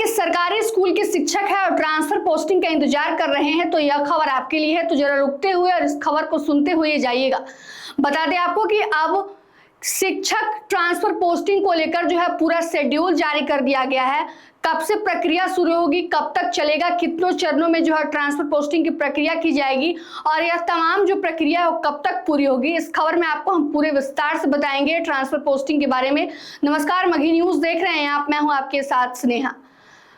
सरकारी स्कूल के शिक्षक हैं और ट्रांसफर पोस्टिंग का इंतजार कर रहे हैं तो यह खबर आपके लिए है। तो जरा रुकते हुए और इस खबर को सुनते हुए जाइएगा। बता दें आपको कि अब शिक्षक ट्रांसफर पोस्टिंग को लेकर जो है पूरा शेड्यूल जारी कर दिया गया है। कब से प्रक्रिया शुरू होगी, कब तक चलेगा, कितनों चरणों में जो है ट्रांसफर पोस्टिंग की प्रक्रिया की जाएगी और यह तमाम जो प्रक्रिया है वो कब तक पूरी होगी, इस खबर में आपको हम पूरे विस्तार से बताएंगे ट्रांसफर पोस्टिंग के बारे में। नमस्कार, मगही न्यूज देख रहे हैं आप, मैं हूं आपके साथ स्नेहा।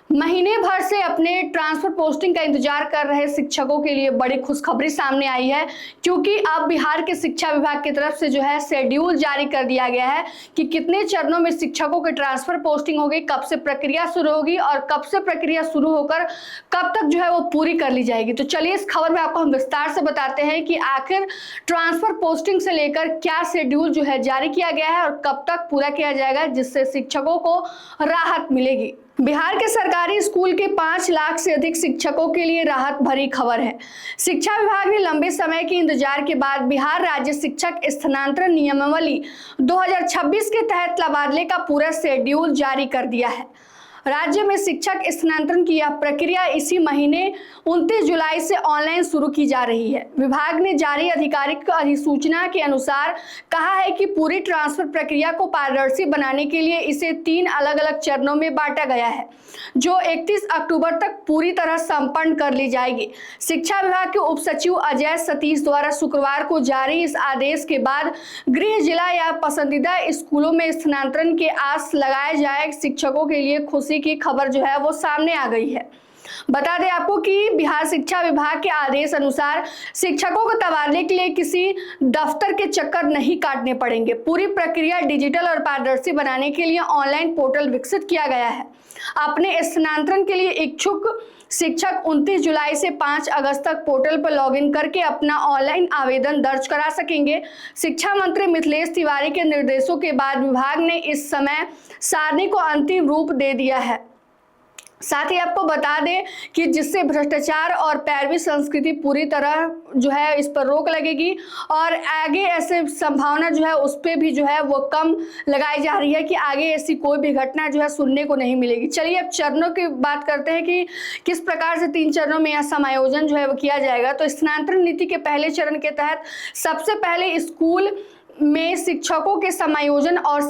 महीने भर से अपने ट्रांसफर पोस्टिंग का इंतजार कर रहे शिक्षकों के लिए बड़ी खुशखबरी सामने आई है, क्योंकि अब बिहार के शिक्षा विभाग की तरफ से जो है शेड्यूल जारी कर दिया गया है कि कितने चरणों में शिक्षकों के ट्रांसफर पोस्टिंग होगी, कब से प्रक्रिया शुरू होगी और कब से प्रक्रिया शुरू होकर कब तक जो है वो पूरी कर ली जाएगी। तो चलिए इस खबर में आपको हम विस्तार से बताते हैं कि आखिर ट्रांसफर पोस्टिंग से लेकर क्या शेड्यूल जो है जारी किया गया है और कब तक पूरा किया जाएगा, जिससे शिक्षकों को राहत मिलेगी। बिहार के सरकारी स्कूल के 5 लाख से अधिक शिक्षकों के लिए राहत भरी खबर है। शिक्षा विभाग ने लंबे समय के इंतजार के बाद बिहार राज्य शिक्षक स्थानांतरण नियमावली 2026 के तहत तबादले का पूरा शेड्यूल जारी कर दिया है। राज्य में शिक्षक स्थानांतरण की यह प्रक्रिया इसी महीने 29 जुलाई से ऑनलाइन शुरू की जा रही है। विभाग ने जारी आधिकारिक अधिसूचना के अनुसार कहा है कि पूरी ट्रांसफर प्रक्रिया को पारदर्शी बनाने के लिए इसे 3 अलग अलग चरणों में बांटा गया है, जो 31 अक्टूबर तक पूरी तरह संपन्न कर ली जाएगी। शिक्षा विभाग के उप सचिव अजय सतीश द्वारा शुक्रवार को जारी इस आदेश के बाद गृह जिला या पसंदीदा स्कूलों में स्थानांतरण के आस लगाए जाए शिक्षकों के लिए खुशी की खबर जो है वो सामने आ गई है। बता दें आपको कि बिहार शिक्षा विभाग के आदेश अनुसार शिक्षकों को तबादले के लिए किसी दफ्तर के चक्कर नहीं काटने पड़ेंगे। पूरी प्रक्रिया डिजिटल और पारदर्शी बनाने के लिए ऑनलाइन पोर्टल विकसित किया गया है। अपने स्थानांतरण के लिए इच्छुक शिक्षक 29 जुलाई से 5 अगस्त तक पोर्टल पर लॉगिन करके अपना ऑनलाइन आवेदन दर्ज करा सकेंगे। शिक्षा मंत्री मिथिलेश तिवारी के निर्देशों के बाद विभाग ने इस समय सारणी को अंतिम रूप दे दिया है। साथ ही आपको बता दें कि जिससे भ्रष्टाचार और पैरवी संस्कृति पूरी तरह जो है इस पर रोक लगेगी और आगे ऐसे संभावना जो है उस पर भी जो है वो कम लगाई जा रही है कि आगे ऐसी कोई भी घटना जो है सुनने को नहीं मिलेगी। चलिए अब चरणों की बात करते हैं कि किस प्रकार से 3 चरणों में यह समायोजन जो है वो किया जाएगा। तो स्थानांतरण नीति के पहले चरण के तहत सबसे पहले स्कूल में शिक्षकों के समायोजन और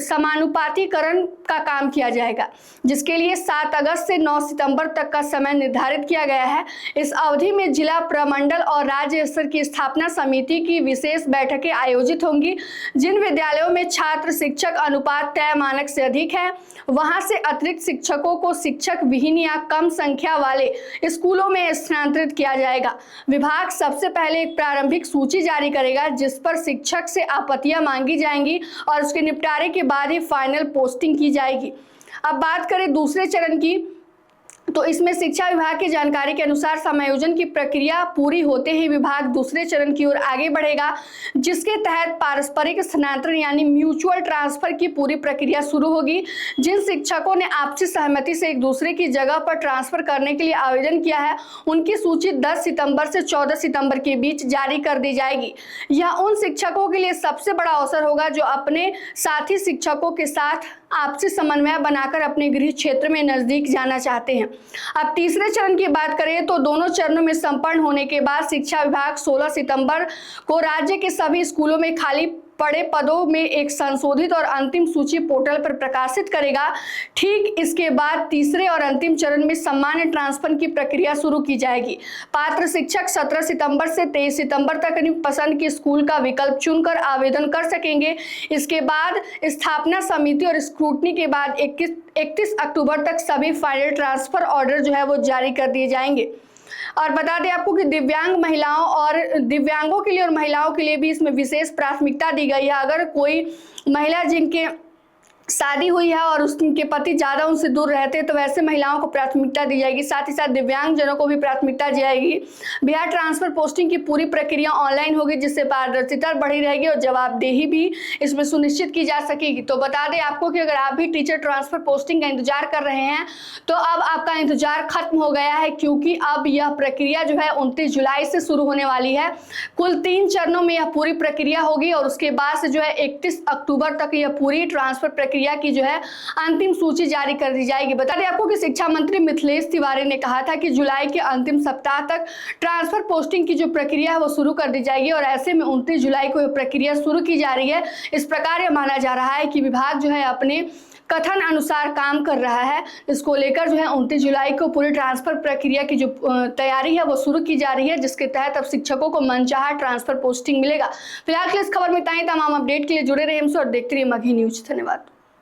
समानुपातीकरण का काम किया जाएगा, जिसके लिए 7 अगस्त से 9 सितंबर तक का समय निर्धारित किया गया है। इस अवधि में जिला, प्रमंडल और राज्य स्तर की स्थापना समिति की विशेष बैठकें आयोजित होंगी। जिन विद्यालयों में छात्र शिक्षक अनुपात तय मानक से अधिक है, वहां से अतिरिक्त शिक्षकों को शिक्षक विहीन या कम संख्या वाले स्कूलों में स्थानांतरित किया जाएगा। विभाग सबसे पहले एक प्रारंभिक सूची जारी करेगा, जिस पर शिक्षक से आपत्तियां मांगी जाएंगी और उसके निपटारे के बाद ही फाइनल पोस्टिंग की जाएगी। अब बात करें दूसरे चरण की, तो इसमें शिक्षा विभाग की जानकारी के अनुसार समायोजन की प्रक्रिया पूरी होते ही विभाग दूसरे चरण की ओर आगे बढ़ेगा, जिसके तहत पारस्परिक स्थानांतरण यानी म्यूचुअल ट्रांसफर की पूरी प्रक्रिया शुरू होगी। जिन शिक्षकों ने आपसी सहमति से एक दूसरे की जगह पर ट्रांसफर करने के लिए आवेदन किया है, उनकी सूची 10 सितंबर से 14 सितंबर के बीच जारी कर दी जाएगी। यह उन शिक्षकों के लिए सबसे बड़ा अवसर होगा जो अपने साथी शिक्षकों के साथ आपसी समन्वय बनाकर अपने गृह क्षेत्र में नजदीक जाना चाहते हैं। अब तीसरे चरण की बात करें तो दोनों चरणों में संपन्न होने के बाद शिक्षा विभाग 16 सितंबर को राज्य के सभी स्कूलों में खाली पड़े पदों में एक संशोधित और अंतिम सूची पोर्टल पर प्रकाशित करेगा। ठीक इसके बाद तीसरे और अंतिम चरण में सामान्य ट्रांसफर की प्रक्रिया शुरू की जाएगी। पात्र शिक्षक 17 सितंबर से 23 सितंबर तक अपनी पसंद के स्कूल का विकल्प चुनकर आवेदन कर सकेंगे। इसके बाद स्थापना समिति और स्क्रूटनी के बाद 31 अक्टूबर तक सभी फाइनल ट्रांसफर ऑर्डर जो है वो जारी कर दिए जाएंगे। और बता दें आपको कि दिव्यांग महिलाओं और दिव्यांगों के लिए और महिलाओं के लिए भी इसमें विशेष प्राथमिकता दी गई है। अगर कोई महिला जिनके शादी हुई है और उनके पति ज़्यादा उनसे दूर रहते हैं तो वैसे महिलाओं को प्राथमिकता दी जाएगी। साथ ही साथ दिव्यांगजनों को भी प्राथमिकता दी जाएगी। बिहार ट्रांसफर पोस्टिंग की पूरी प्रक्रिया ऑनलाइन होगी, जिससे पारदर्शिता बढ़ी रहेगी और जवाबदेही भी इसमें सुनिश्चित की जा सकेगी। तो बता दें आपको कि अगर आप भी टीचर ट्रांसफर पोस्टिंग का इंतजार कर रहे हैं तो अब आपका इंतजार खत्म हो गया है, क्योंकि अब यह प्रक्रिया जो है 29 जुलाई से शुरू होने वाली है। कुल 3 चरणों में यह पूरी प्रक्रिया होगी और उसके बाद से जो है 31 अक्टूबर तक यह पूरी ट्रांसफर प्रक्रिया प्रक्रिया की जो है अंतिम सूची जारी कर दी जाएगी। बता दें आपको कि शिक्षा मंत्री मिथिलेश तिवारी ने कहा था कि जुलाई के अंतिम सप्ताह तक ट्रांसफर पोस्टिंग की जो प्रक्रिया है वो शुरू कर दी जाएगी और ऐसे में 29 जुलाई को यह प्रक्रिया शुरू की जा रही है। इस प्रकार यह माना जा रहा है कि विभाग जो है अपने कथन अनुसार काम कर रहा है। इसको लेकर जो है 29 जुलाई को पूरी ट्रांसफर प्रक्रिया की जो तैयारी है वो शुरू की जा रही है, जिसके तहत अब शिक्षकों को मनचाहा ट्रांसफर पोस्टिंग मिलेगा। फिलहाल के लिए इस खबर में इतना ही। तमाम अपडेट के लिए जुड़े रहे हमसे और देखते रहिए मगही न्यूज। धन्यवाद।